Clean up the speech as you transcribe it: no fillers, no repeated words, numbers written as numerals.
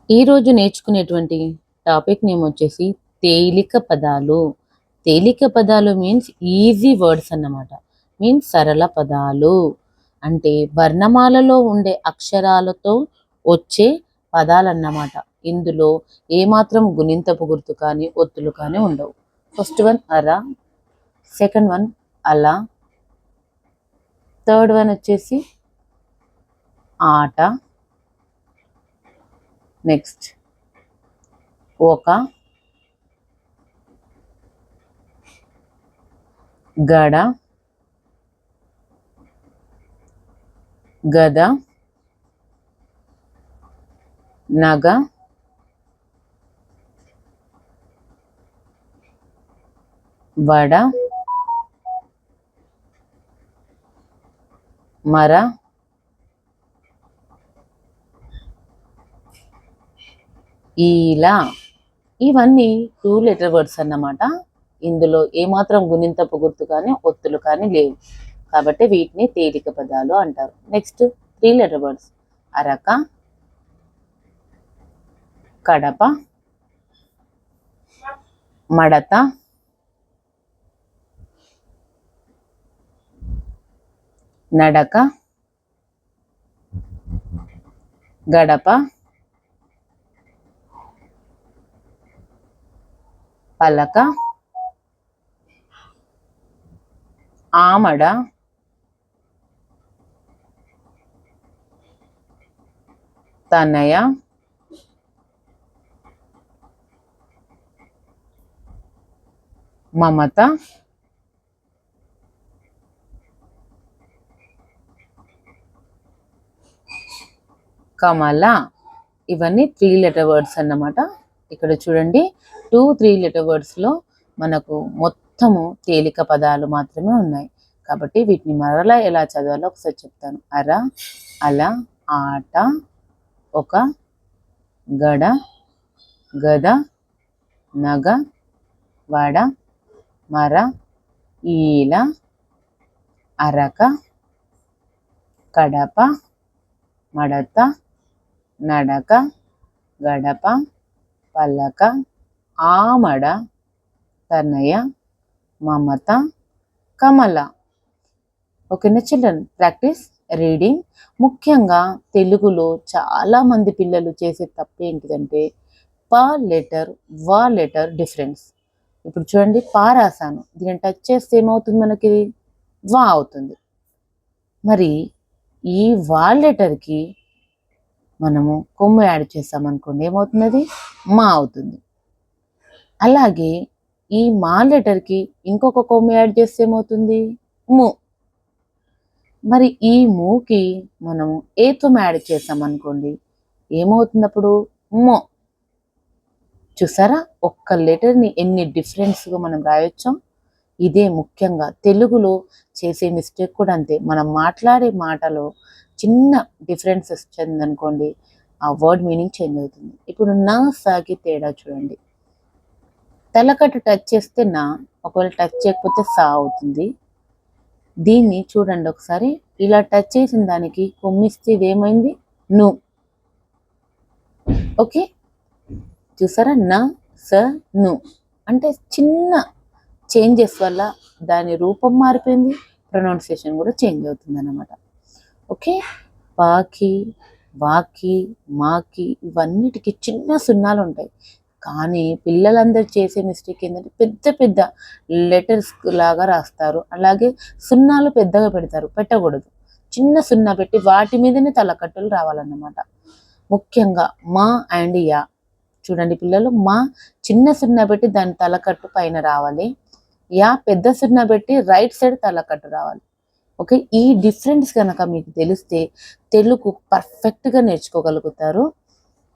ఈరోజు నేర్చుకునేటువంటి topic name వచ్చేసి తేలిక పదాలు. తేలిక పదాలు మీన్స్ ఈజీ వర్డ్స్ అన్నమాట. మీన్స్ సరళ పదాలు అంటే వర్ణమాలలో ఉండే అక్షరాలతో వచ్చే పదాలన్నమాట. ఇందులో ఏమాత్రం గుణింతపు గుర్తు కానీ ఒత్తులు కానీ ఉండవు. ఫస్ట్ వన్ అర, సెకండ్ వన్ అలా, థర్డ్ వన్ వచ్చేసి ఆట, నెక్స్ట్ ఒక, గడ, గద, నగ, వడ, మర, ఈలా. ఇవన్నీ 2 లెటర్ వర్డ్స్ అన్నమాట. ఇందులో ఏమాత్రం గుణింతపు గుర్తు కానీ ఒత్తులు కానీ లేవు కాబట్టి వీటిని తేలిక పదాలు అంటారు. నెక్స్ట్ 3 లెటర్ వర్డ్స్ అరక, కడప, మడత, నడక, గడప, పలక, ఆమడ, తనయ, మమత, కమల. ఇవన్నీ 3 లెటర్ వర్డ్స్ అన్నమాట. ఇక్కడ చూడండి 3 లెటర్ వర్డ్స్లో మనకు మొత్తము తేలిక పదాలు మాత్రమే ఉన్నాయి కాబట్టి వీటిని మరలా ఎలా చదవాలో ఒకసారి చెప్తాను. అర, అల, ఆట, ఒక, గడ, గద, నగ, వడ, మర, ఈల, అరక, కడప, మడత, నడక, గడప, పలక, ఆమడ, తనయ, మమత, కమల. ఓకేనా చిల్డ్రన్, ప్రాక్టీస్ రీడింగ్. ముఖ్యంగా తెలుగులో చాలా మంది పిల్లలు చేసే తప్పు ఏంటిదంటే ప లెటర్ వా లెటర్ డిఫరెన్స్. ఇప్పుడు చూడండి పా రాసాను, దీన్ని టచ్ చేస్తే ఏమవుతుంది మనకి వా అవుతుంది. మరి ఈ వా లెటర్కి మనము కొమ్ము యాడ్ చేస్తామనుకోండి ఏమవుతుంది, మా అవుతుంది. అలాగే ఈ మా లెటర్కి ఇంకొక కొమ్ము యాడ్ చేస్తే ఏమవుతుంది, ము. మరి ఈ మూకి మనము ఏత్వం యాడ్ చేస్తామనుకోండి ఏమవుతుంది అప్పుడు, మో. చూసారా ఒక్క లెటర్ని ఎన్ని డిఫరెన్స్గా మనం రాయొచ్చో. ఇదే ముఖ్యంగా తెలుగులో చేసే మిస్టేక్ కూడా అంతే. మనం మాట్లాడే మాటలో చిన్న డిఫరెన్స్ వచ్చింది అనుకోండి ఆ వర్డ్ మీనింగ్ చేంజ్ అవుతుంది. ఇప్పుడు నా సాకి తేడా చూడండి. తలకట్టు టచ్ చేస్తే నా, ఒకవేళ టచ్ చేయకపోతే సా అవుతుంది. దీన్ని చూడండి ఒకసారి, ఇలా టచ్ చేసిన దానికి కొమ్మిస్తే ఇదేమైంది ను. ఓకే చూసారా, నా స ను అంటే చిన్న చేంజెస్ వల్ల దాని రూపం మారిపోయింది, ప్రొనౌన్సియేషన్ కూడా చేంజ్ అవుతుంది అన్నమాట. ఓకే పాకి, వాకి, మాకి ఇవన్నిటికీ చిన్న సున్నాలు ఉంటాయి. కానీ పిల్లలందరూ చేసే మిస్టేక్ ఏంటంటే పెద్ద పెద్ద లెటర్స్ లాగా రాస్తారు, అలాగే సున్నాలు పెద్దగా పెడతారు. పెట్టకూడదు, చిన్న సున్నా పెట్టి వాటి మీదనే తలకట్టులు రావాలన్నమాట. ముఖ్యంగా మా అండ్ యా చూడండి పిల్లలు, మా చిన్న సున్నా పెట్టి దాని తలకట్టు పైన రావాలి, యా పెద్ద సున్నా పెట్టి రైట్ సైడ్ తలకట్టు రావాలి. ఓకే ఈ డిఫరెన్స్ కనుక మీకు తెలిస్తే తెలుగు పర్ఫెక్ట్గా నేర్చుకోగలుగుతారు.